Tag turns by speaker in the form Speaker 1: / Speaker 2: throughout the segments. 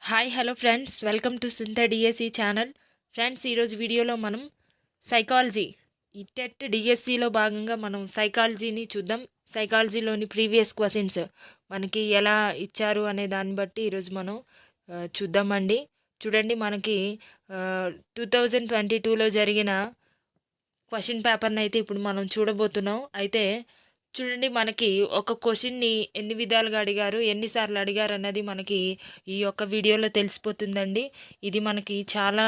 Speaker 1: Hi hello friends, welcome to సుంత DSC channel. Friends, ఈరోజు వీడియోలో మనం సైకాలజీ ఈ టెట్ డిఎస్సిలో భాగంగా మనం సైకాలజీని చూద్దాం. సైకాలజీలోని ప్రీవియస్ క్వశ్చన్స్ మనకి ఎలా ఇచ్చారు అనే దాన్ని బట్టి ఈరోజు మనం చూద్దామండి. చూడండి, మనకి 2022లో జరిగిన క్వశ్చన్ పేపర్ని అయితే ఇప్పుడు మనం చూడబోతున్నాం. అయితే చూడండి, మనకి ఒక క్వశ్చన్ని ఎన్ని విధాలుగా అడిగారు, ఎన్నిసార్లు అడిగారు అన్నది మనకి ఈ యొక్క వీడియోలో తెలిసిపోతుందండి. ఇది మనకి చాలా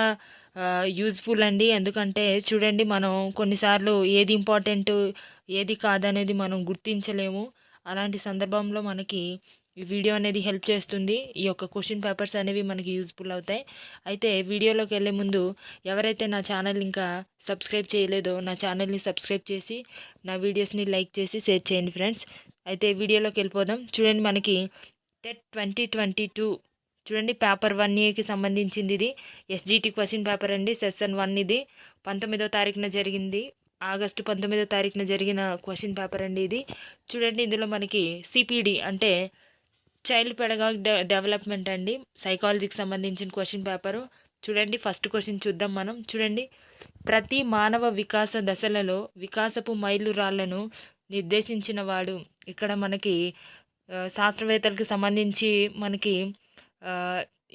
Speaker 1: యూజ్ఫుల్ అండి. ఎందుకంటే చూడండి, మనం కొన్నిసార్లు ఏది ఇంపార్టెంట్ ఏది కాదనేది మనం గుర్తించలేము. అలాంటి సందర్భంలో మనకి ఈ వీడియో అనేది హెల్ప్ చేస్తుంది. ఈ యొక్క క్వశ్చన్ పేపర్స్ అనేవి మనకి యూజ్ఫుల్ అవుతాయి. అయితే వీడియోలోకి వెళ్ళే ముందు ఎవరైతే నా ఛానల్ ఇంకా సబ్స్క్రైబ్ చేయలేదో నా ఛానల్ని సబ్స్క్రైబ్ చేసి నా వీడియోస్ని లైక్ చేసి షేర్ చేయండి ఫ్రెండ్స్. అయితే వీడియోలోకి వెళ్ళిపోదాం. చూడండి, మనకి టెట్ 2022 చూడండి, పేపర్ 1Aకి సంబంధించింది. ఇది ఎస్జిటి క్వశ్చన్ పేపర్ అండి. సెషన్ 1 ఇది 19వ తారీఖున జరిగింది. ఆగస్టు 19వ తారీఖున జరిగిన క్వశ్చన్ పేపర్ అండి ఇది. చూడండి, ఇందులో మనకి సిపిడి అంటే చైల్డ్ పెడగాగ్ డెవలప్మెంట్ అండి, సైకాలజీకి సంబంధించిన క్వశ్చన్ పేపరు. చూడండి, ఫస్ట్ క్వశ్చన్ చూద్దాం మనం. చూడండి, ప్రతి మానవ వికాస దశలలో వికాసపు మైలురాళ్లను నిర్దేశించిన వాడు. ఇక్కడ మనకి శాస్త్రవేత్తలకు సంబంధించి మనకి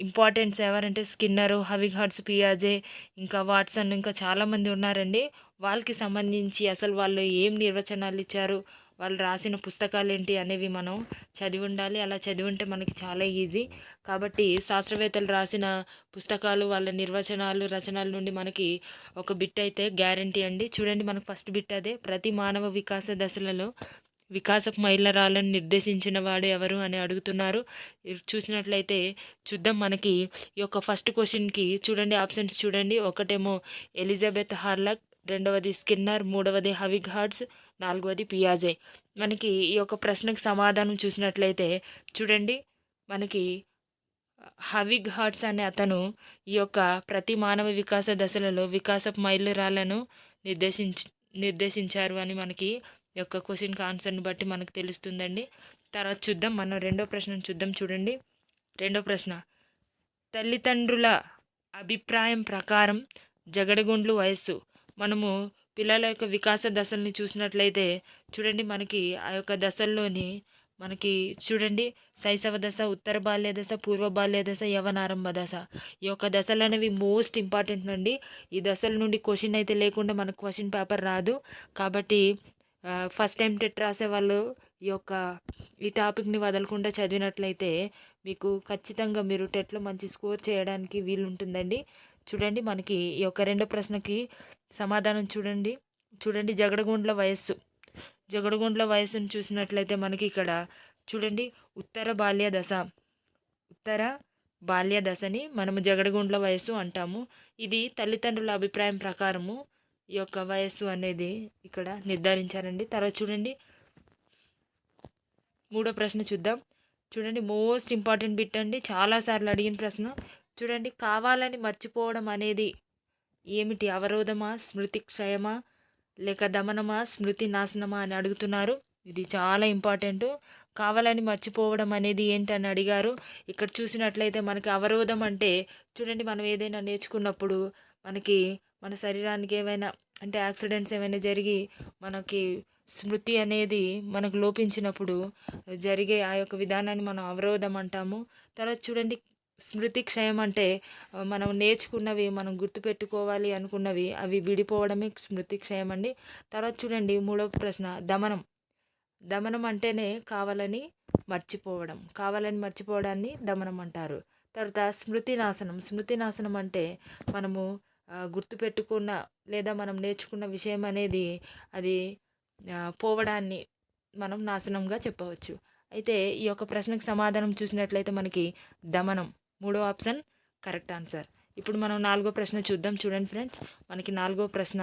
Speaker 1: ఇంపార్టెంట్స్ ఎవరంటే స్కిన్నరు, హవిగ్హార్ట్స్, పియాజే, ఇంకా వాట్సన్, ఇంకా చాలామంది ఉన్నారండి. వాళ్ళకి సంబంధించి అసలు వాళ్ళు ఏం నిర్వచనాలు ఇచ్చారు, వాళ్ళు రాసిన పుస్తకాలు ఏంటి అనేవి మనం చదివి ఉండాలి. అలా చదివి ఉంటే మనకి చాలా ఈజీ. కాబట్టి శాస్త్రవేత్తలు రాసిన పుస్తకాలు, వాళ్ళ నిర్వచనాలు, రచనల నుండి మనకి ఒక బిట్ అయితే గ్యారంటీ అండి. చూడండి, మనకు ఫస్ట్ బిట్ అదే. ప్రతి మానవ వికాస దశలలో వికాసపు మైలురాళ్లను నిర్దేశించిన వాడు ఎవరు అని అడుగుతున్నారు. చూసినట్లయితే చూద్దాం. మనకి ఈ యొక్క ఫస్ట్ క్వశ్చన్కి చూడండి, ఆప్షన్స్ చూడండి. ఒకటేమో ఎలిజబెత్ హార్లాక్, రెండవది స్కిన్నర్, మూడవది హవిగ్హార్ట్స్, నాలుగవది పియాజే. మనకి ఈ యొక్క ప్రశ్నకు సమాధానం చూసినట్లయితే చూడండి, మనకి హవిగ్హార్ట్స్ అనే అతను ఈ యొక్క ప్రతి మానవ వికాస దశలలో వికాసపు మైలురాళ్లను నిర్దేశించారు అని మనకి ఈ యొక్క క్వశ్చన్కి ఆన్సర్ని బట్టి మనకు తెలుస్తుందండి. తర్వాత చూద్దాం, మనం రెండో ప్రశ్నను చూద్దాం. చూడండి, రెండో ప్రశ్న, తల్లిదండ్రుల అభిప్రాయం ప్రకారం జగడగుండ్లు వయస్సు. మనము పిల్లల యొక్క వికాస దశల్ని చూసినట్లయితే చూడండి, మనకి ఆ యొక్క దశల్లోని మనకి చూడండి, శైశవ దశ, ఉత్తర బాల్య దశ, పూర్వ బాల్య దశ, యవనారంభ దశ. ఈ యొక్క దశలు అనేవి మోస్ట్ ఇంపార్టెంట్ అండి. ఈ దశల నుండి క్వశ్చన్ అయితే లేకుండా మనకు క్వశ్చన్ పేపర్ రాదు. కాబట్టి ఫస్ట్ టైం టెట్ రాసే వాళ్ళు ఈ టాపిక్ని వదలకుండా చదివినట్లయితే మీకు ఖచ్చితంగా మీరు టెట్లో మంచి స్కోర్ చేయడానికి వీలుంటుందండి. చూడండి, మనకి ఈ యొక్క రెండో ప్రశ్నకి సమాధానం చూడండి. చూడండి, జగడగుండ్ల వయస్సును చూసినట్లయితే మనకి ఇక్కడ చూడండి, ఉత్తర బాల్య దశని మనము జగడగుండ్ల వయస్సు అంటాము. ఇది తల్లిదండ్రుల అభిప్రాయం ప్రకారము ఈ యొక్క వయస్సు అనేది ఇక్కడ నిర్ధారించారండి. తర్వాత చూడండి, మూడో ప్రశ్న చూద్దాం. చూడండి, మోస్ట్ ఇంపార్టెంట్ బిట్ అండి, చాలాసార్లు అడిగిన ప్రశ్న. చూడండి, కావాలని మర్చిపోవడం అనేది ఏమిటి? అవరోధమా, స్మృతి క్షయమా, లేక దమనమా, స్మృతి నాశనమా అని అడుగుతున్నారు. ఇది చాలా ఇంపార్టెంట్. కావాలని మర్చిపోవడం అనేది ఏంటని అడిగారు. ఇక్కడ చూసినట్లయితే మనకి అవరోధం అంటే చూడండి, మనం ఏదైనా నేర్చుకున్నప్పుడు మనకి మన శరీరానికి ఏమైనా అంటే యాక్సిడెంట్స్ ఏమైనా జరిగి మనకి స్మృతి అనేది మనకు లోపించినప్పుడు జరిగే ఆ యొక్క విధానాన్ని మనం అవరోధం అంటాము. తర్వాత చూడండి, స్మృతి క్షయం అంటే మనం నేర్చుకున్నవి, మనం గుర్తుపెట్టుకోవాలి అనుకున్నవి అవి విడిపోవడమే స్మృతి క్షయం అండి. తర్వాత చూడండి, మూడవ ప్రశ్న, దమనం అంటేనే కావాలని మర్చిపోవడాన్ని దమనం అంటారు. తర్వాత స్మృతి నాశనం అంటే మనము గుర్తుపెట్టుకున్న లేదా మనం నేర్చుకున్న విషయం అనేది అది పోవడాన్ని మనం నాశనంగా చెప్పవచ్చు. అయితే ఈ యొక్క ప్రశ్నకు సమాధానం చూసినట్లయితే మనకి దమనం, మూడో ఆప్షన్ కరెక్ట్ ఆన్సర్. ఇప్పుడు మనం నాలుగో ప్రశ్న చూద్దాం. చూడండి ఫ్రెండ్స్, మనకి నాలుగో ప్రశ్న,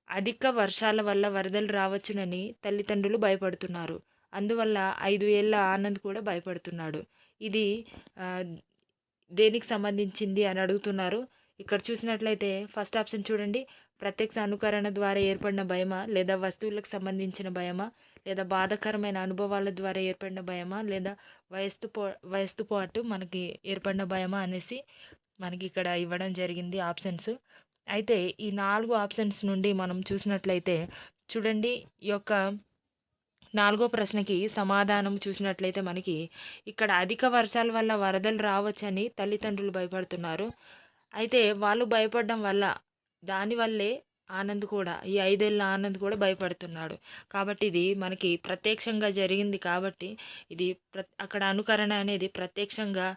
Speaker 1: అధిక వర్షాల వల్ల వరదలు రావచ్చునని తల్లిదండ్రులు భయపడుతున్నారు. అందువల్ల 5 ఏళ్ల ఆనంద్ కూడా భయపడుతున్నాడు. ఇది దేనికి సంబంధించింది అని అడుగుతున్నారు. ఇక్కడ చూసినట్లయితే ఫస్ట్ ఆప్షన్ చూడండి, ప్రత్యక్ష అనుకరణ ద్వారా ఏర్పడిన భయమా, లేదా వస్తువులకు సంబంధించిన భయమా, లేదా బాధాకరమైన అనుభవాల ద్వారా ఏర్పడిన భయమా, లేదా వయస్సుతో పాటు మనకి ఏర్పడిన భయమా అనేసి మనకి ఇక్కడ ఇవ్వడం జరిగింది ఆప్షన్స్. అయితే ఈ 4 ఆప్షన్స్ నుండి మనం చూసినట్లయితే చూడండి, ఈ యొక్క నాలుగో ప్రశ్నకి సమాధానం చూసినట్లయితే మనకి ఇక్కడ అధిక వర్షాల వల్ల వరదలు రావచ్చని తల్లిదండ్రులు భయపడుతున్నారు. అయితే వాళ్ళు భయపడడం వల్ల దానివల్లే ఆనంద్ కూడా, ఈ 5 ఏళ్ల ఆనంద్ కూడా భయపడుతున్నాడు. కాబట్టి ఇది మనకి ప్రత్యక్షంగా జరిగింది కాబట్టి ఇది అక్కడ అనుకరణ అనేది ప్రత్యక్షంగా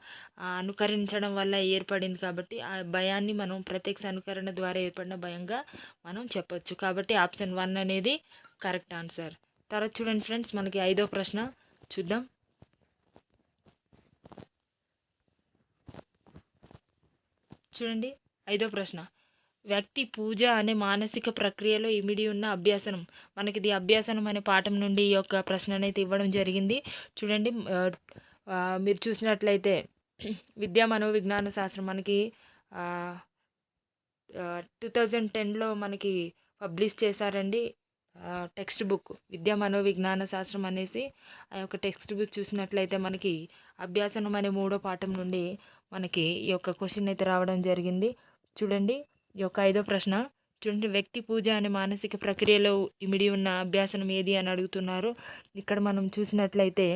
Speaker 1: అనుకరించడం వల్ల ఏర్పడింది కాబట్టి ఆ భయాన్ని మనం ప్రత్యక్ష అనుకరణ ద్వారా ఏర్పడిన భయంగా మనం చెప్పొచ్చు. కాబట్టి ఆప్షన్ 1 అనేది కరెక్ట్ ఆన్సర్. తర్వాత చూడండి ఫ్రెండ్స్, మనకి 5వ ప్రశ్న చూద్దాం. చూడండి 5వ ప్రశ్న, వ్యక్తి పూజ అనే మానసిక ప్రక్రియలో ఇమిడి ఉన్న అభ్యాసనం. మనకి ఇది అభ్యాసనం అనే పాఠం నుండి ఈ యొక్క ప్రశ్న అనేది ఇవ్వడం జరిగింది. చూడండి, మీరు చూసినట్లయితే విద్యా మనోవిజ్ఞాన శాస్త్రం మనకి 2010లో మనకి పబ్లిష్ చేశారండి. టెక్స్ట్ బుక్ విద్యా మనోవిజ్ఞాన శాస్త్రం అనేసి ఆ యొక్క టెక్స్ట్ బుక్ చూసినట్లయితే మనకి అభ్యాసనం అనే 3వ పాఠం నుండి మనకి ఈ యొక్క క్వశ్చన్ అయితే రావడం జరిగింది. చూడండి, ఈ యొక్క 5వ ప్రశ్న చూడండి, వ్యక్తి పూజ అనే మానసిక ప్రక్రియలో ఇమిడి ఉన్న అభ్యాసనం ఏది అని అడుగుతున్నారు. ఇక్కడ మనం చూసినట్లయితే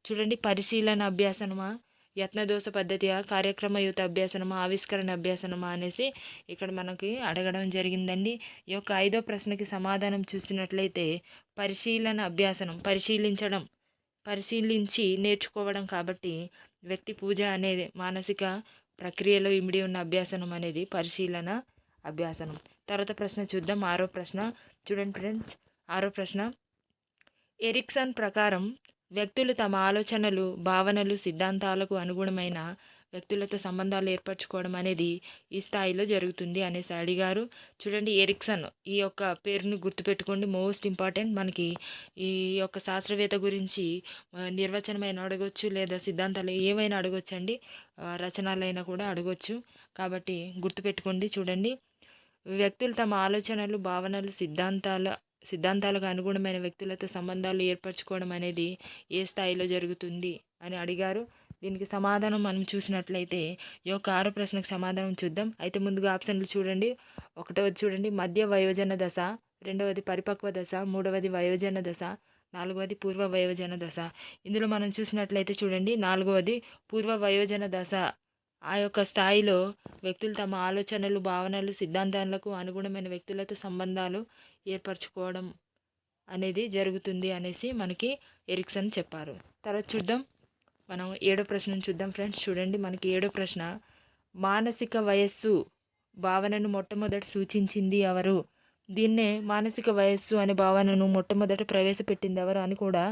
Speaker 1: చూడండి, పరిశీలన అభ్యాసనమా, యత్నదోష పద్ధతియా, కార్యక్రమయుత అభ్యాసనమా, ఆవిష్కరణ అభ్యాసనమా అనేసి ఇక్కడ మనకి అడగడం జరిగిందండి. ఈ యొక్క 5వ ప్రశ్నకి సమాధానం చూసినట్లయితే పరిశీలన అభ్యాసనం, పరిశీలించి నేర్చుకోవడం కాబట్టి వ్యక్తి పూజ అనేది మానసిక ప్రక్రియలో ఇమిడి ఉన్న అభ్యాసనం అనేది పరిశీలన అభ్యాసనం. తర్వాత ప్రశ్న చూద్దాం, 6వ ప్రశ్న. చూడండి ఫ్రెండ్స్, 6వ ప్రశ్న, ఎరిక్సన్ ప్రకారం వ్యక్తులు తమ ఆలోచనలు, భావనలు, సిద్ధాంతాలకు అనుగుణమైన వ్యక్తులతో సంబంధాలు ఏర్పరచుకోవడం అనేది ఈ స్థాయిలో జరుగుతుంది అనేసి అడిగారు. చూడండి, ఎరిక్సన్ ఈ యొక్క పేరుని గుర్తుపెట్టుకోండి, మోస్ట్ ఇంపార్టెంట్. మనకి ఈ యొక్క శాస్త్రవేత్త గురించి నిర్వచనమైన అడగొచ్చు, లేదా సిద్ధాంతాలు ఏమైనా అడగొచ్చండి, రచనలైనా కూడా అడగొచ్చు. కాబట్టి గుర్తుపెట్టుకోండి. చూడండి, వ్యక్తులు తమ ఆలోచనలు, భావనలు, సిద్ధాంతాలకు అనుగుణమైన వ్యక్తులతో సంబంధాలు ఏర్పరచుకోవడం అనేది ఏ స్థాయిలో జరుగుతుంది అని అడిగారు. దీనికి సమాధానం మనం చూసినట్లయితే ఈ యొక్క 6వ ప్రశ్నకు సమాధానం చూద్దాం. అయితే ముందుగా ఆప్షన్లు చూడండి. 1వది చూడండి, మధ్య వయోజన దశ. 2వది పరిపక్వ దశ. 3వది వయోజన దశ. 4వది పూర్వ వయోజన దశ. ఇందులో మనం చూసినట్లయితే చూడండి, 4వది పూర్వ వయోజన దశ. ఆ యొక్క స్థాయిలో వ్యక్తులు తమ ఆలోచనలు, భావనలు, సిద్ధాంతాలకు అనుగుణమైన వ్యక్తులతో సంబంధాలు ఏర్పరచుకోవడం అనేది జరుగుతుంది అనేసి మనకి ఎరిక్సన్ చెప్పారు. తర్వాత చూద్దాం, మనం 7వ ప్రశ్నను చూద్దాం ఫ్రెండ్స్. చూడండి, మనకి 7వ ప్రశ్న, మానసిక వయస్సు భావనను మొట్టమొదట సూచించింది ఎవరు? దీన్నే మానసిక వయస్సు అనే భావనను మొట్టమొదట ప్రవేశపెట్టింది ఎవరు అని కూడా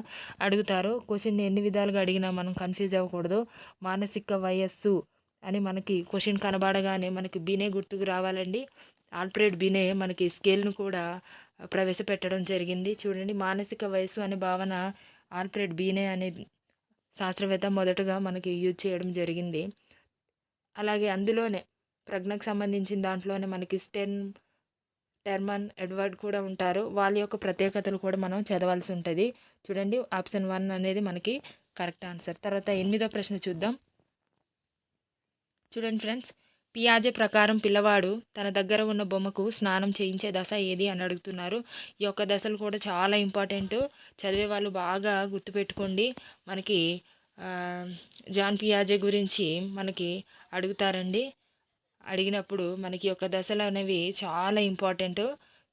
Speaker 1: అడుగుతారు. క్వశ్చన్ ఎన్ని విధాలుగా అడిగినా మనం కన్ఫ్యూజ్ అవ్వకూడదు. మానసిక వయస్సు అని మనకి క్వశ్చన్ కనబడగానే మనకి బీనే గుర్తుకు రావాలండి. ఆల్ఫ్రెడ్ బీనే మనకి స్కేల్ను కూడా ప్రవేశపెట్టడం జరిగింది. చూడండి, మానసిక వయస్సు అనే భావన ఆల్ఫ్రెడ్ బీనే అనే శాస్త్రవేత్త మొదటగా మనకి యూజ్ చేయడం జరిగింది. అలాగే అందులోనే ప్రజ్ఞకు సంబంధించిన దాంట్లోనే మనకి టెర్మన్, ఎడ్వర్డ్ కూడా ఉంటారు. వాళ్ళ యొక్క ప్రత్యేకతలు కూడా మనం చదవాల్సి ఉంటుంది. చూడండి, ఆప్షన్ 1 అనేది మనకి కరెక్ట్ ఆన్సర్. తర్వాత 8వ ప్రశ్న చూద్దాం. చూడండి ఫ్రెండ్స్, పియాజే ప్రకారం పిల్లవాడు తన దగ్గర ఉన్న బొమ్మకు స్నానం చేయించే దశ ఏది అని అడుగుతున్నారు. ఈ యొక్క దశలు కూడా చాలా ఇంపార్టెంట్, చదివే వాళ్ళు బాగా గుర్తుపెట్టుకోండి. మనకి జాన్ పియాజే గురించి మనకి అడుగుతారండి. అడిగినప్పుడు మనకి యొక్క దశలు అనేవి చాలా ఇంపార్టెంట్.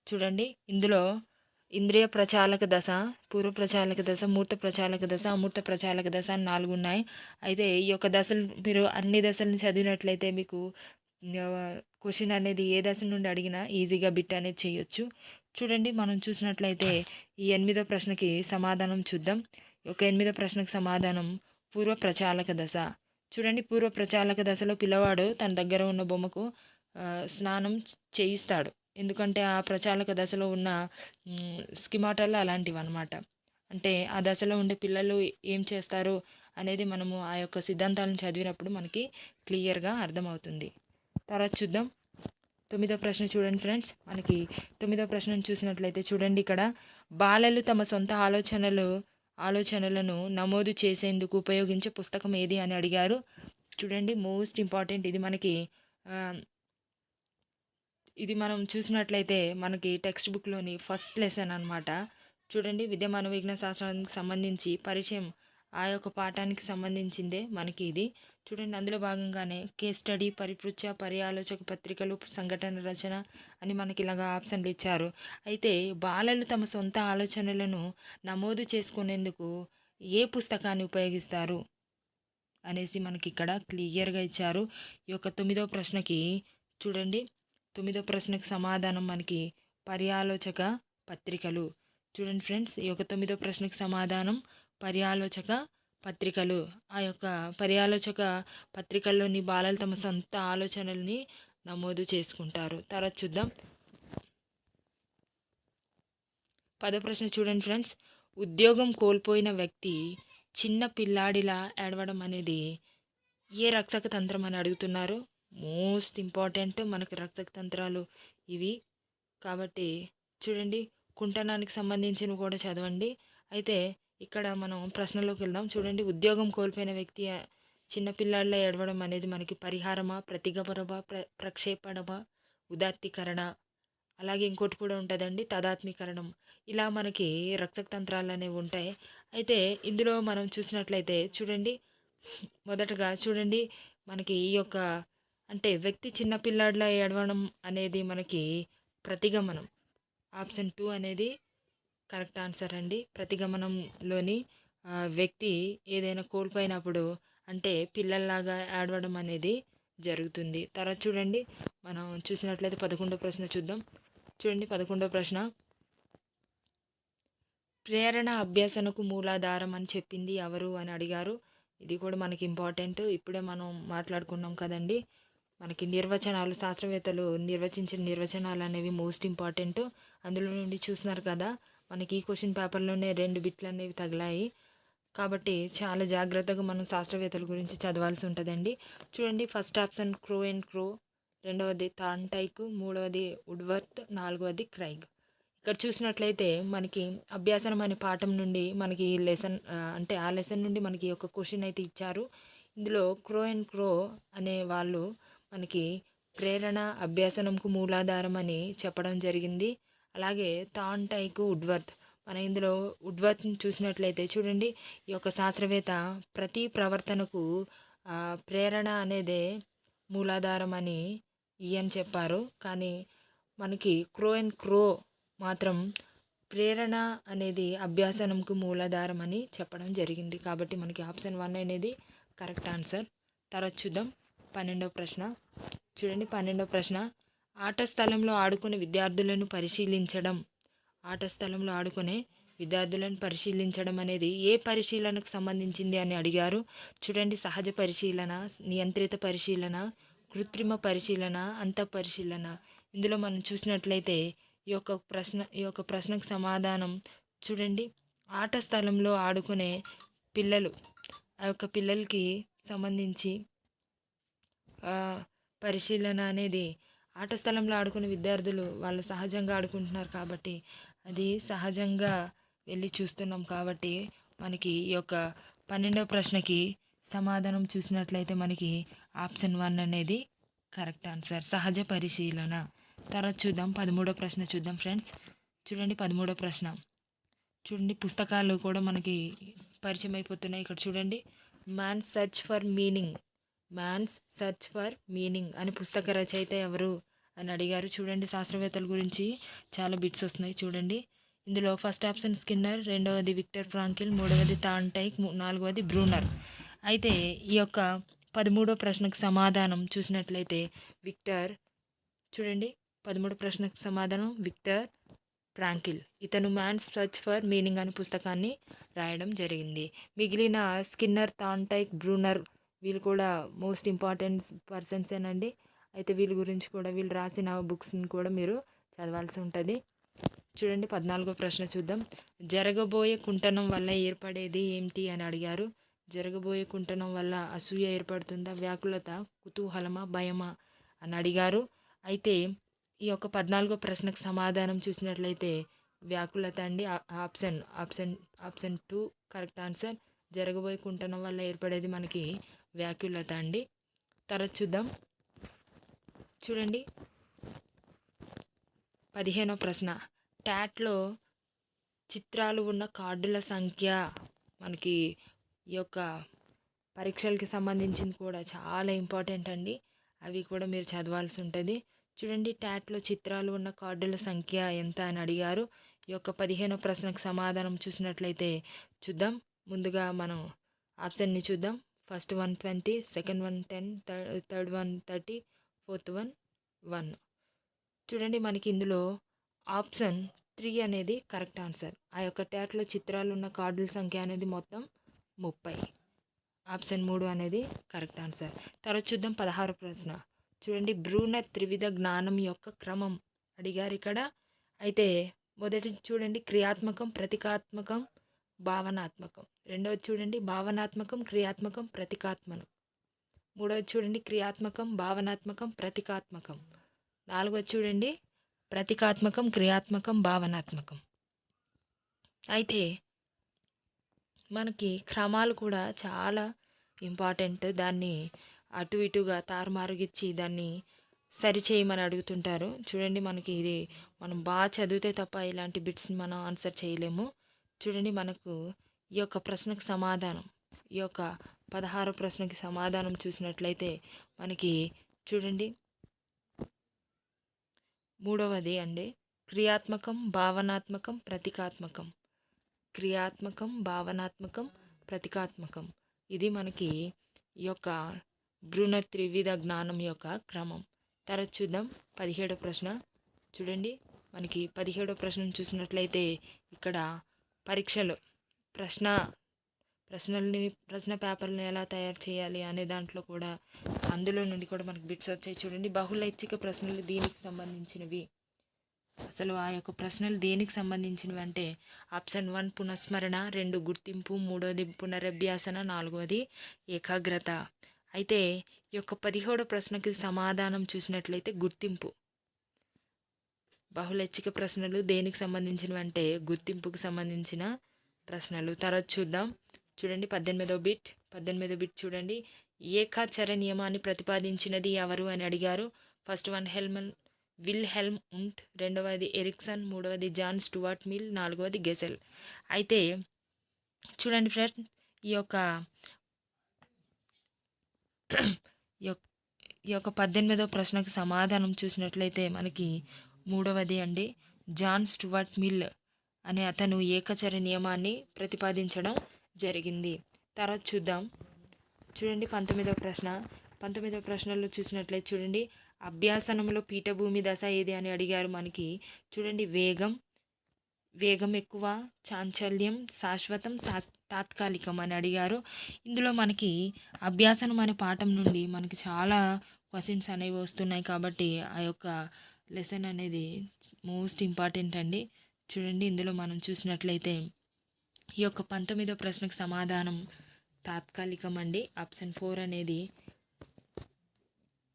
Speaker 1: చూడండి, ఇందులో ఇంద్రియ ప్రచాలక దశ, పూర్వ ప్రచాలక దశ, మూర్త ప్రచాలక దశ, అమూర్త ప్రచాలక దశ అని 4 ఉన్నాయి. అయితే ఈ యొక్క దశలు మీరు అన్ని దశలను చదివినట్లయితే మీకు క్వశ్చన్ అనేది ఏ దశ నుండి అడిగినా ఈజీగా బిట్ అనేది చేయొచ్చు. చూడండి, మనం చూసినట్లయితే ఈ 8వ ప్రశ్నకి సమాధానం చూద్దాం. ఈ యొక్క 8వ ప్రశ్నకు సమాధానం పూర్వ ప్రచాలక దశ. చూడండి, పూర్వ ప్రచాలక దశలో పిల్లవాడు తన దగ్గర ఉన్న బొమ్మకు స్నానం చేయిస్తాడు. ఎందుకంటే ఆ ప్రచాలక దశలో ఉన్న స్కిమాటాలు అలాంటివి అనమాట. అంటే ఆ దశలో ఉండే పిల్లలు ఏం చేస్తారు అనేది మనము ఆ యొక్క సిద్ధాంతాలను చదివినప్పుడు మనకి క్లియర్గా అర్థమవుతుంది. తర్వాత చూద్దాం, తొమ్మిదో ప్రశ్న చూడండి ఫ్రెండ్స్. మనకి తొమ్మిదో ప్రశ్నను చూసినట్లయితే చూడండి ఇక్కడ, బాలలు తమ సొంత ఆలోచనలను నమోదు చేసేందుకు ఉపయోగించే పుస్తకం ఏది అని అడిగారు. చూడండి మోస్ట్ ఇంపార్టెంట్ ఇది మనకి. ఇది మనం చూసినట్లయితే మనకి టెక్స్ట్ బుక్లోని ఫస్ట్ లెసన్ అనమాట. చూడండి విద్యమాన విజ్ఞాన శాస్త్రానికి సంబంధించి పరిచయం ఆ యొక్క పాఠానికి సంబంధించిందే మనకి ఇది. చూడండి అందులో భాగంగానే కేస్ స్టడీ, పరిపృచ్ఛ, పర్యాలోచక పత్రికలు, సంఘటన రచన అని మనకి ఇలాగా ఆప్షన్లు ఇచ్చారు. అయితే బాలలు తమ సొంత ఆలోచనలను నమోదు చేసుకునేందుకు ఏ పుస్తకాన్ని ఉపయోగిస్తారు అనేసి మనకి ఇక్కడ క్లియర్గా ఇచ్చారు. ఈ యొక్క తొమ్మిదో ప్రశ్నకి చూడండి, తొమ్మిదో ప్రశ్నకు సమాధానం మనకి పర్యాలోచక పత్రికలు. చూడండి ఫ్రెండ్స్, ఈ యొక్క తొమ్మిదో ప్రశ్నకు సమాధానం పర్యాలోచక పత్రికలు. ఆ యొక్క పర్యాలోచక పత్రికల్లోని బాలలు తమ సొంత ఆలోచనల్ని నమోదు చేసుకుంటారు. తర్వాత చూద్దాం. పదో ప్రశ్న చూడండి ఫ్రెండ్స్, ఉద్యోగం కోల్పోయిన వ్యక్తి చిన్న పిల్లాడిలా ఏడవడం అనేది ఏ రక్షక తంత్రం అని అడుగుతున్నారు. మోస్ట్ ఇంపార్టెంట్ మనకి రక్షక తంత్రాలు ఇవి. కాబట్టి చూడండి కుంటనానికి సంబంధించినవి కూడా చదవండి. అయితే ఇక్కడ మనం ప్రశ్నలోకి వెళ్దాం. చూడండి, ఉద్యోగం కోల్పోయిన వ్యక్తి చిన్నపిల్లాడిలో ఏడవడం అనేది మనకి పరిహారమా, ప్రతిగమనమా, ప్రక్షేపణమా, ఉదాత్తీకరణ, అలాగే ఇంకోటి కూడా ఉంటుందండి తదాత్మీకరణం. ఇలా మనకి రక్షక తంత్రాలు అనేవి ఉంటాయి. అయితే ఇందులో మనం చూసినట్లయితే చూడండి, మొదటగా చూడండి మనకి ఈ యొక్క అంటే వ్యక్తి చిన్నపిల్లాడిలా ఏడవడం అనేది మనకి ప్రతిగమనం. ఆప్షన్ 2 అనేది కరెక్ట్ ఆన్సర్ అండి. ప్రతిగమనంలోని వ్యక్తి ఏదైనా కోల్పోయినప్పుడు అంటే పిల్లల్లాగా ఏడవడం అనేది జరుగుతుంది. తర్వాత చూడండి మనం చూసినట్లయితే 11వ ప్రశ్న చూద్దాం. చూడండి 11వ ప్రశ్న, ప్రేరణ అభ్యసనకు మూలాధారం అని చెప్పింది ఎవరు అని అడిగారు. ఇది కూడా మనకి ఇంపార్టెంట్. ఇప్పుడే మనం మాట్లాడుకున్నాం కదండి. మనకి నిర్వచనాలు, శాస్త్రవేత్తలు నిర్వచించిన నిర్వచనాలు అనేవి మోస్ట్ ఇంపార్టెంట్. అందులో నుండి చూస్తున్నారు కదా, మనకి ఈ క్వశ్చన్ పేపర్లోనే 2 బిట్లు అనేవి తగిలాయి. కాబట్టి చాలా జాగ్రత్తగా మనం శాస్త్రవేత్తల గురించి చదవాల్సి ఉంటుందండి. చూడండి ఫస్ట్ ఆప్షన్ క్రో అండ్ క్రో, రెండవది థార్న్టైక్, మూడవది వుడ్వర్త్, నాలుగవది క్రైగ్. ఇక్కడ చూసినట్లయితే మనకి అభ్యాసనం అనే పాఠం నుండి మనకి లెసన్ అంటే ఆ లెసన్ నుండి మనకి ఒక క్వశ్చన్ అయితే ఇచ్చారు. ఇందులో క్రో అండ్ క్రో అనే వాళ్ళు మనకి ప్రేరణ అభ్యాసనంకు మూలాధారం అని చెప్పడం జరిగింది. అలాగే థార్న్టైక్, వుడ్వర్త్, మన ఇందులో వుడ్వర్త్ని చూసినట్లయితే చూడండి ఈ యొక్క శాస్త్రవేత్త ప్రతి ప్రవర్తనకు ప్రేరణ అనేదే మూలాధారం అని ఈయన చెప్పారు. కానీ మనకి క్రో అండ్ క్రో మాత్రం ప్రేరణ అనేది అభ్యాసనంకు మూలాధారం అని చెప్పడం జరిగింది. కాబట్టి మనకి ఆప్షన్ 1 అనేది కరెక్ట్ ఆన్సర్. తర్వాత చూద్దాం 12వ ప్రశ్న. చూడండి 12వ ప్రశ్న, ఆట స్థలంలో ఆడుకునే విద్యార్థులను పరిశీలించడం. ఆట స్థలంలో ఆడుకునే విద్యార్థులను పరిశీలించడం అనేది ఏ పరిశీలనకు సంబంధించింది అని అడిగారు. చూడండి సహజ పరిశీలన, నియంత్రిత పరిశీలన, కృత్రిమ పరిశీలన, అంత పరిశీలన. ఇందులో మనం చూసినట్లయితే ఈ యొక్క ప్రశ్నకు సమాధానం చూడండి, ఆట స్థలంలో ఆడుకునే పిల్లలు, ఆ యొక్క పిల్లలకి సంబంధించి పరిశీలన అనేది ఆట స్థలంలో ఆడుకునే విద్యార్థులు వాళ్ళు సహజంగా ఆడుకుంటున్నారు కాబట్టి అది సహజంగా వెళ్ళి చూస్తున్నాం. కాబట్టి మనకి ఈ యొక్క 12వ ప్రశ్నకి సమాధానం చూసినట్లయితే మనకి ఆప్షన్ 1 అనేది కరెక్ట్ ఆన్సర్, సహజ పరిశీలన. తర్వాత చూద్దాం 13వ ప్రశ్న చూద్దాం ఫ్రెండ్స్. చూడండి 13వ ప్రశ్న. చూడండి పుస్తకాలు కూడా మనకి పరిచయం అయిపోతున్నాయి. ఇక్కడ చూడండి, మ్యాన్స్ సెర్చ్ ఫర్ మీనింగ్ అని పుస్తక రచయిత ఎవరు అని అడిగారు. చూడండి శాస్త్రవేత్తల గురించి చాలా బిట్స్ వస్తున్నాయి. చూడండి ఇందులో ఫస్ట్ ఆప్షన్ స్కిన్నర్, రెండవది విక్టర్ ఫ్రాంకిల్, మూడవది థార్న్టైక్, నాలుగవది బ్రూనర్. అయితే ఈ యొక్క 13వ ప్రశ్నకు సమాధానం చూసినట్లయితే విక్టర్. చూడండి 13వ ప్రశ్నకు సమాధానం విక్టర్ ఫ్రాంకిల్. ఇతను మ్యాన్స్ సెర్చ్ ఫర్ మీనింగ్ అనే పుస్తకాన్ని రాయడం జరిగింది. మిగిలిన స్కిన్నర్, థార్న్టైక్, బ్రూనర్ వీళ్ళు కూడా మోస్ట్ ఇంపార్టెంట్ పర్సన్సేనండి. అయితే వీళ్ళ గురించి కూడా వీళ్ళు రాసిన బుక్స్ని కూడా మీరు చదవాల్సి ఉంటుంది. చూడండి 14వ ప్రశ్న చూద్దాం. జరగబోయే కుంటనం వల్ల ఏర్పడేది ఏమిటి అని అడిగారు. జరగబోయే కుంటనం వల్ల అసూయ ఏర్పడుతుందా, వ్యాకులత, కుతూహలమా, భయమా అని అడిగారు. అయితే ఈ యొక్క 14వ ప్రశ్నకు సమాధానం చూసినట్లయితే వ్యాకులత అండి. Option 2 correct answer. జరగబోయే కుంటనం వల్ల ఏర్పడేది మనకి వ్యాకులత అండి. తర్వాత చూద్దాం. చూడండి 15వ ప్రశ్న. ట్యాట్‌లో చిత్రాలు ఉన్న కార్డుల సంఖ్య మనకి ఈ యొక్క పరీక్షలకి సంబంధించింది కూడా చాలా ఇంపార్టెంట్ అండి. అవి కూడా మీరు చదవాల్సి ఉంటుంది. చూడండి ట్యాట్‌లో చిత్రాలు ఉన్న కార్డుల సంఖ్య ఎంత అని అడిగారు. ఈ యొక్క 15వ ప్రశ్నకు సమాధానం చూసినట్లయితే చూద్దాం. ముందుగా మనం ఆప్షన్‌ని చూద్దాం. First one 20, second one 10, third one 30, fourth one 1. చూడండి మనకి ఇందులో ఆప్షన్ 3 అనేది కరెక్ట్ ఆన్సర్. ఆ యొక్క ట్యాట్‌లో చిత్రాలు ఉన్న కార్డుల సంఖ్య అనేది మొత్తం 30. ఆప్షన్ 3 అనేది కరెక్ట్ ఆన్సర్. తర్వాత చూద్దాం 16వ ప్రశ్న. చూడండి భ్రూణ త్రివిధ జ్ఞానం యొక్క క్రమం అడిగారు ఇక్కడ. అయితే మొదటి చూడండి క్రియాత్మకం, ప్రతీకాత్మకం, భావనాత్మకం. రెండవది చూడండి భావనాత్మకం, క్రియాత్మకం, ప్రతీకాత్మకం. మూడవది చూడండి క్రియాత్మకం, భావనాత్మకం, ప్రతీకాత్మకం. నాలుగవది చూడండి ప్రతీకాత్మకం, క్రియాత్మకం, భావనాత్మకం. అయితే మనకి క్రమాలు కూడా చాలా ఇంపార్టెంట్. దాన్ని అటు ఇటుగా తారుమారుగిచ్చి దాన్ని సరిచేయమని అడుగుతుంటారు. చూడండి మనకి ఇది మనం బాగా చదివితే తప్ప ఇలాంటి బిట్స్ని మనం ఆన్సర్ చేయలేము. చూడండి మనకు ఈ యొక్క ప్రశ్నకు సమాధానం, ఈ యొక్క 16 ప్రశ్నకి సమాధానం చూసినట్లయితే మనకి చూడండి మూడవది అండి క్రియాత్మకం, భావనాత్మకం, ప్రతీకాత్మకం. క్రియాత్మకం, భావనాత్మకం, ప్రతీకాత్మకం. ఇది మనకి ఈ యొక్క భ్రూణ త్రివిధ జ్ఞానం యొక్క క్రమం. తర్వాత చూద్దాం 17వ ప్రశ్న. చూడండి మనకి 17వ ప్రశ్నను చూసినట్లయితే ఇక్కడ పరీక్షలు ప్రశ్న పేపర్ని ఎలా తయారు చేయాలి అనే దాంట్లో కూడా అందులో నుండి కూడా మనకి బిట్స్ వచ్చాయి. చూడండి బహుళైచ్ఛిక ప్రశ్నలు దీనికి సంబంధించినవి. అసలు ఆ యొక్క ప్రశ్నలు దేనికి సంబంధించినవి అంటే ఆప్షన్ 1 పునఃస్మరణ, 2 గుర్తింపు, 3వది పునరభ్యాసన, 4వది ఏకాగ్రత. అయితే ఈ యొక్క 17వ ప్రశ్నకి సమాధానం చూసినట్లయితే గుర్తింపు. బహుళైచ్ఛిక ప్రశ్నలు దేనికి సంబంధించినవి అంటే గుర్తింపుకు సంబంధించిన ప్రశ్నలు. తర్వాత చూద్దాం. చూడండి 18వ బిట్ చూడండి ఏకాచర నియమాన్ని ప్రతిపాదించినది ఎవరు అని అడిగారు. ఫస్ట్ వన్ విల్హెల్మ్ ఉంట్, రెండవది ఎరిక్సన్, మూడవది జాన్ స్టూవర్ట్ మిల్, నాలుగవది గెసెల్. అయితే చూడండి ఫ్రెండ్స్ ఈ యొక్క 18వ ప్రశ్నకు సమాధానం చూసినట్లయితే మనకి మూడవది అండి జాన్ స్టూవర్ట్ మిల్ అనే అతను ఏకచర నియమాన్ని ప్రతిపాదించడం జరిగింది. తర్వాత చూద్దాం. చూడండి 19వ ప్రశ్నలో చూసినట్లయితే చూడండి అభ్యాసనంలో పీఠభూమి దశ ఏది అని అడిగారు మనకి. చూడండి వేగం ఎక్కువ, చాంచల్యం, శాశ్వతం, తాత్కాలికం అని అడిగారు. ఇందులో మనకి అభ్యాసనం అనే పాఠం నుండి మనకి చాలా క్వశ్చన్స్ అనేవి వస్తున్నాయి కాబట్టి ఆ యొక్క లెసన్ అనేది మోస్ట్ ఇంపార్టెంట్ అండి. చూడండి ఇందులో మనం చూసినట్లయితే ఈ యొక్క 19వ ప్రశ్నకు సమాధానం తాత్కాలికం అండి. ఆప్షన్ 4 అనేది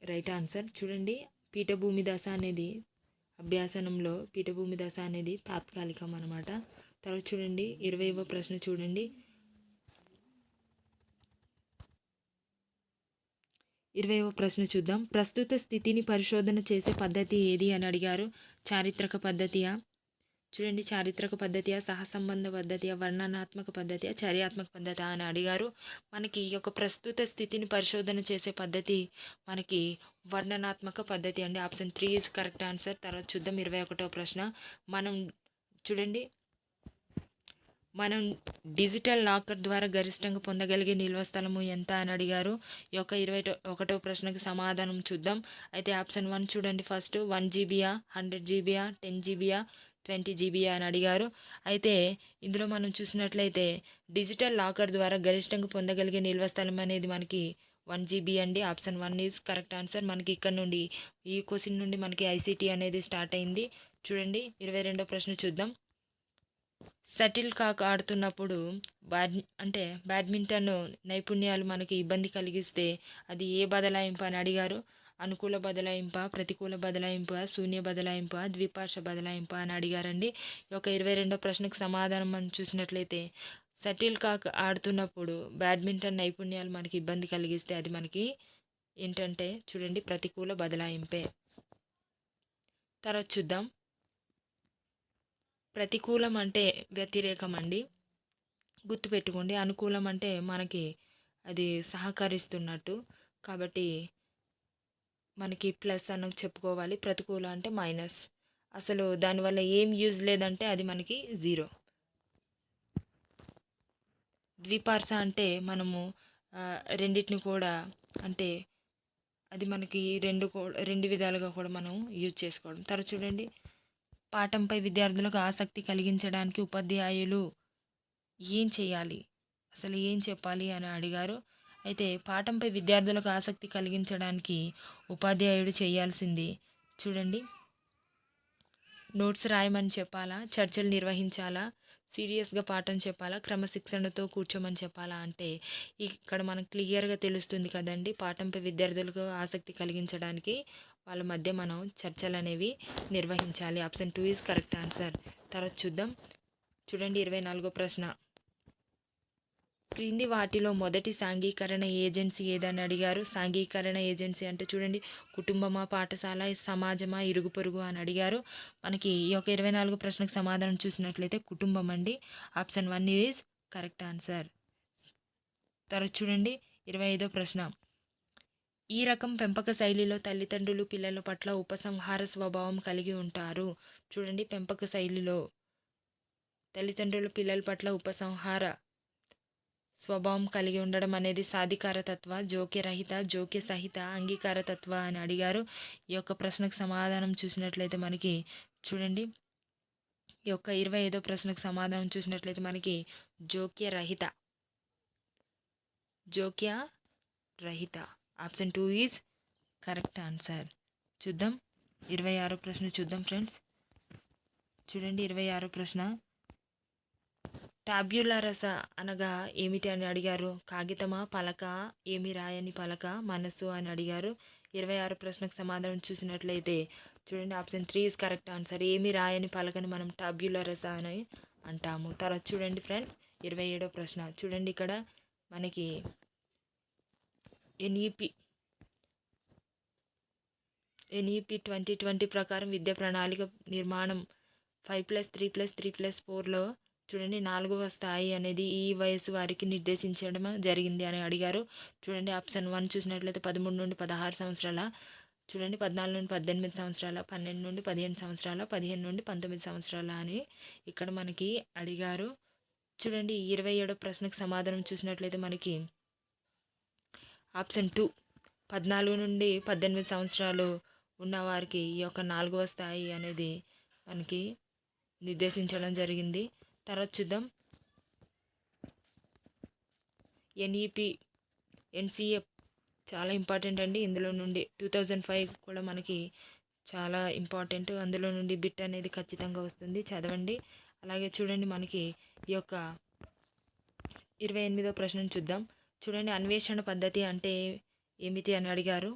Speaker 1: రైట్ ఆన్సర్. చూడండి పీఠభూమి దశ అనేది అభ్యాసనంలో పీఠభూమి దశ అనేది తాత్కాలికం అనమాట. తర్వాత చూడండి 20వ ప్రశ్న చూడండి 20వ ప్రశ్న చూద్దాం. ప్రస్తుత స్థితిని పరిశోధన చేసే పద్ధతి ఏది అని అడిగారు. చారిత్రక పద్ధతియా, చూడండి చారిత్రక పద్ధతియా, సహసంబంధ పద్ధతియా, వర్ణనాత్మక పద్ధతియా, చర్యాత్మక పద్ధతి అని అడిగారు. మనకి ఈ యొక్క ప్రస్తుత స్థితిని పరిశోధన చేసే పద్ధతి మనకి వర్ణనాత్మక పద్ధతి అండి. Option 3 is correct answer. తర్వాత చూద్దాం 21వ ప్రశ్న. మనం డిజిటల్ లాకర్ ద్వారా గరిష్టంగా పొందగలిగే నిల్వ స్థలము ఎంత అని అడిగారు. ఈ యొక్క 21వ ప్రశ్నకి సమాధానం చూద్దాం. అయితే ఆప్షన్ 1 చూడండి ఫస్ట్ 1 జీబీయా, 100 జీబీయా, 10 జీబీయా, 20 జీబీయా అని అడిగారు. అయితే ఇందులో మనం చూసినట్లయితే డిజిటల్ లాకర్ ద్వారా గరిష్టంగా పొందగలిగే నిల్వ స్థలం అనేది మనకి 1 జీబీ అండి. Option 1 is correct answer. మనకి ఇక్కడ నుండి ఈ క్వశ్చన్ నుండి మనకి ఐసీటీ అనేది స్టార్ట్ అయింది. చూడండి 22వ ప్రశ్న చూద్దాం. షటిల్ కాక్ ఆడుతున్నప్పుడు బ్యాడ్మింటన్ నైపుణ్యాలు మనకి ఇబ్బంది కలిగిస్తే అది ఏ బదలాయింపు అని అడిగారు. అనుకూల బదలాయింప, ప్రతికూల బదలాయింప, శూన్య బదలాయింప, ద్విపార్శ్వ బదలాయింప అని అడిగారండి. ఈ యొక్క 22వ ప్రశ్నకు సమాధానం మనం చూసినట్లయితే షటిల్ కాక్ ఆడుతున్నప్పుడు బ్యాడ్మింటన్ నైపుణ్యాలు మనకి ఇబ్బంది కలిగిస్తే అది మనకి ఏంటంటే చూడండి ప్రతికూల బదలాయింపే. తర్వాత చూద్దాం. ప్రతికూలం అంటే వ్యతిరేకం అండి, గుర్తుపెట్టుకోండి. అనుకూలం అంటే మనకి అది సహకరిస్తున్నట్టు, కాబట్టి మనకి ప్లస్ అని చెప్పుకోవాలి. ప్రతికూల అంటే మైనస్, అసలు దానివల్ల ఏం యూజ్ లేదంటే అది మనకి జీరో. ద్విపార్శ అంటే మనము రెండింటిని కూడా అంటే అది మనకి రెండు విధాలుగా కూడా మనం యూజ్ చేసుకోవడం. తర్వాత చూడండి, పాఠంపై విద్యార్థులకు ఆసక్తి కలిగించడానికి ఉపాధ్యాయులు ఏం చేయాలి, అసలు ఏం చెప్పాలి అని అడిగారు. అయితే పాఠంపై విద్యార్థులకు ఆసక్తి కలిగించడానికి ఉపాధ్యాయుడు చేయాల్సింది చూడండి, నోట్స్ రాయమని చెప్పాలా, చర్చలు నిర్వహించాలా, సీరియస్గా పాఠం చెప్పాలా, క్రమశిక్షణతో కూర్చోమని చెప్పాలా అంటే ఇక్కడ మనకు క్లియర్గా తెలుస్తుంది కదండి. పాఠంపై విద్యార్థులకు ఆసక్తి కలిగించడానికి వాళ్ళ మధ్య మనం చర్చలు అనేవి నిర్వహించాలి. Option 2 is correct answer. తర్వాత చూద్దాం. చూడండి 24వ ప్రశ్న, క్రింది వాటిలో మొదటి సాంఘీకరణ ఏజెన్సీ ఏదని అడిగారు. సాంఘీకరణ ఏజెన్సీ అంటే చూడండి, కుటుంబమా, పాఠశాల, సమాజమా, ఇరుగు పొరుగు అని అడిగారు. మనకి ఈ యొక్క 24 ప్రశ్నకు సమాధానం చూసినట్లయితే కుటుంబం అండి. Option 1 is correct answer. తర్వాత చూడండి 25వ ప్రశ్న, ఈ రకం పెంపక శైలిలో తల్లిదండ్రులు పిల్లల పట్ల ఉపసంహార స్వభావం కలిగి ఉంటారు. చూడండి, పెంపక శైలిలో తల్లిదండ్రులు పిల్లల పట్ల ఉపసంహార స్వభావం కలిగి ఉండడం అనేది సాధికారతత్వ, జోక్యరహిత, జోక్య సహిత, అంగీకారతత్వ అని అడిగారు. ఈ యొక్క ప్రశ్నకు సమాధానం చూసినట్లయితే మనకి చూడండి, ఈ యొక్క 25వ ప్రశ్నకు సమాధానం చూసినట్లయితే మనకి జోక్యరహిత, జోక్యరహిత. Option 2 is correct answer. చూద్దాం 26వ ప్రశ్న చూద్దాం ఫ్రెండ్స్. చూడండి 26వ ప్రశ్న, టాబ్యులా రస అనగా ఏమిటి అని అడిగారు. కాగితమా, పలక, ఏమి రాయని పలక, మనసు అని అడిగారు. 26 ప్రశ్నకు సమాధానం చూసినట్లయితే చూడండి, ఆప్షన్ 3 ఈజ్ కరెక్ట్ ఆన్సర్. ఏమి రాయని పలకని మనం టాబ్యులా రస అని అంటాము. తర్వాత చూడండి ఫ్రెండ్స్ 27వ ప్రశ్న. చూడండి ఇక్కడ మనకి ఎన్ఈపి 2020 ప్రకారం విద్యా ప్రణాళిక నిర్మాణం 5+3+3+4లో చూడండి 4వ స్థాయి అనేది ఈ వయసు వారికి నిర్దేశించడం జరిగింది అని అడిగారు. చూడండి ఆప్షన్ 1 చూసినట్లయితే 13 నుండి 16 సంవత్సరాల, చూడండి 14 నుండి 18 సంవత్సరాల, 12 నుండి 15 సంవత్సరాల, 15 నుండి 19 సంవత్సరాల అని ఇక్కడ మనకి అడిగారు. చూడండి 27వ ప్రశ్నకు సమాధానం చూసినట్లయితే మనకి ఆప్షన్ 2 14 నుండి 18 సంవత్సరాలు ఉన్నవారికి ఈ యొక్క 4వ స్థాయి అనేది మనకి నిర్దేశించడం జరిగింది. తర్వాత చూద్దాం, ఎన్ఈపి ఎన్సిఏ చాలా ఇంపార్టెంట్ అండి. ఇందులో నుండి 2005 కూడా మనకి చాలా ఇంపార్టెంట్. అందులో నుండి బిట్ అనేది ఖచ్చితంగా వస్తుంది, చదవండి. అలాగే చూడండి మనకి ఈ యొక్క 28వ ప్రశ్నను చూద్దాం. చూడండి, అన్వేషణ పద్ధతి అంటే ఏమిటి అని అడిగారు.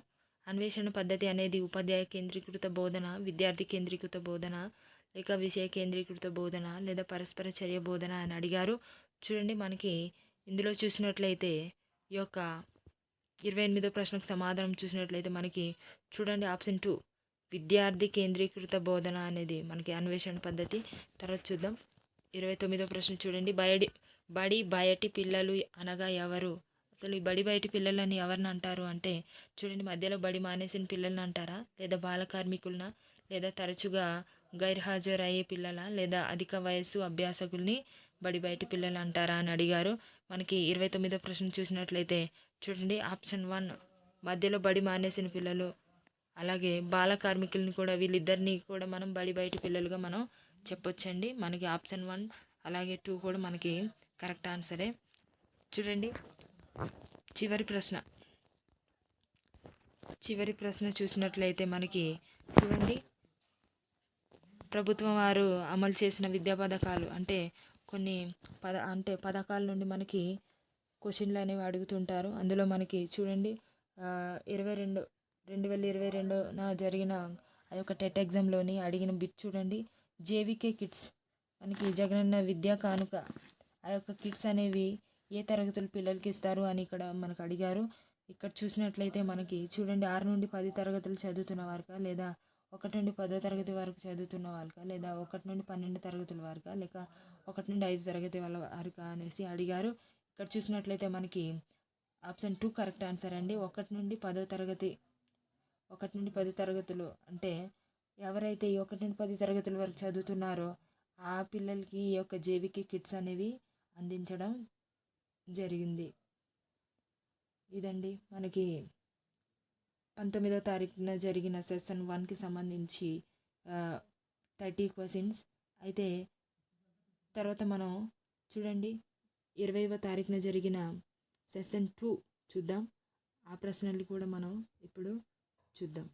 Speaker 1: అన్వేషణ పద్ధతి అనేది ఉపాధ్యాయ కేంద్రీకృత బోధన, విద్యార్థి కేంద్రీకృత బోధన, లేక విషయ కేంద్రీకృత బోధన, లేదా పరస్పర చర్య బోధన అని అడిగారు. చూడండి మనకి ఇందులో చూసినట్లయితే ఈ యొక్క 28వ ప్రశ్నకు సమాధానం చూసినట్లయితే మనకి చూడండి ఆప్షన్ 2 విద్యార్థి కేంద్రీకృత బోధన అనేది మనకి అన్వేషణ పద్ధతి. తర్వాత చూద్దాం 29వ ప్రశ్న. చూడండి, బడి బయటి పిల్లలు అనగా ఎవరు? అసలు ఈ బడి బయటి పిల్లలని ఎవరిని అంటారు అంటే చూడండి, మధ్యలో బడి మానేసిన పిల్లల్ని అంటారా, లేదా బాల కార్మికులనా, లేదా తరచుగా గైర్హాజరయ్యే పిల్లల, లేదా అధిక వయస్సు అభ్యాసకుల్ని బడి బయటి పిల్లలు అంటారా అని అడిగారు. మనకి 29వ ప్రశ్న చూసినట్లయితే చూడండి ఆప్షన్ 1 మధ్యలో బడి మానేసిన పిల్లలు, అలాగే బాల కార్మికుల్ని కూడా, వీళ్ళిద్దరిని కూడా మనం బడి బయటి పిల్లలుగా మనం చెప్పొచ్చండి. మనకి ఆప్షన్ 1 అలాగే 2 కూడా మనకి కరెక్ట్ ఆన్సరే. చూడండి చివరి ప్రశ్న చూసినట్లయితే మనకి చూడండి, ప్రభుత్వం వారు అమలు చేసిన విద్యా పథకాలు అంటే కొన్ని పథకాల నుండి మనకి క్వశ్చన్లు అనేవి అడుగుతుంటారు. అందులో మనకి చూడండి 22 2022 జరిగిన ఆ యొక్క టెట్ ఎగ్జామ్లోని అడిగిన బిట్ చూడండి. జేవికే కిట్స్ మనకి జగనన్న విద్యా కానుక ఆ యొక్క కిట్స్ అనేవి ఏ తరగతుల పిల్లలకి ఇస్తారు అని ఇక్కడ మనకు అడిగారు. ఇక్కడ చూసినట్లయితే మనకి చూడండి 6 నుండి 10 తరగతులు చదువుతున్న వారికా, లేదా 1 నుండి 10వ తరగతి వరకు చదువుతున్న వాళ్ళకా, లేదా 1 నుండి 12 తరగతుల వారికా, లేక 1 నుండి 5 తరగతి వాళ్ళ వారికా అనేసి అడిగారు. ఇక్కడ చూసినట్లయితే మనకి ఆప్షన్ 2 కరెక్ట్ ఆన్సర్ అండి. 1 నుండి 10వ తరగతి 1 నుండి 10 తరగతులు అంటే ఎవరైతే ఈ 1 నుండి 10 తరగతుల వరకు చదువుతున్నారో ఆ పిల్లలకి ఈ యొక్క జేవికే కిట్స్ అనేవి అందించడం జరిగింది. ఇదండి మనకి 19వ తారీఖున జరిగిన సెషన్ 1కి సంబంధించి 30 క్వశ్చన్స్. అయితే తర్వాత మనం చూడండి 20వ తారీఖున జరిగిన సెషన్ 2 చూద్దాం. ఆ ప్రశ్నలు కూడా మనం ఇప్పుడు చూద్దాం.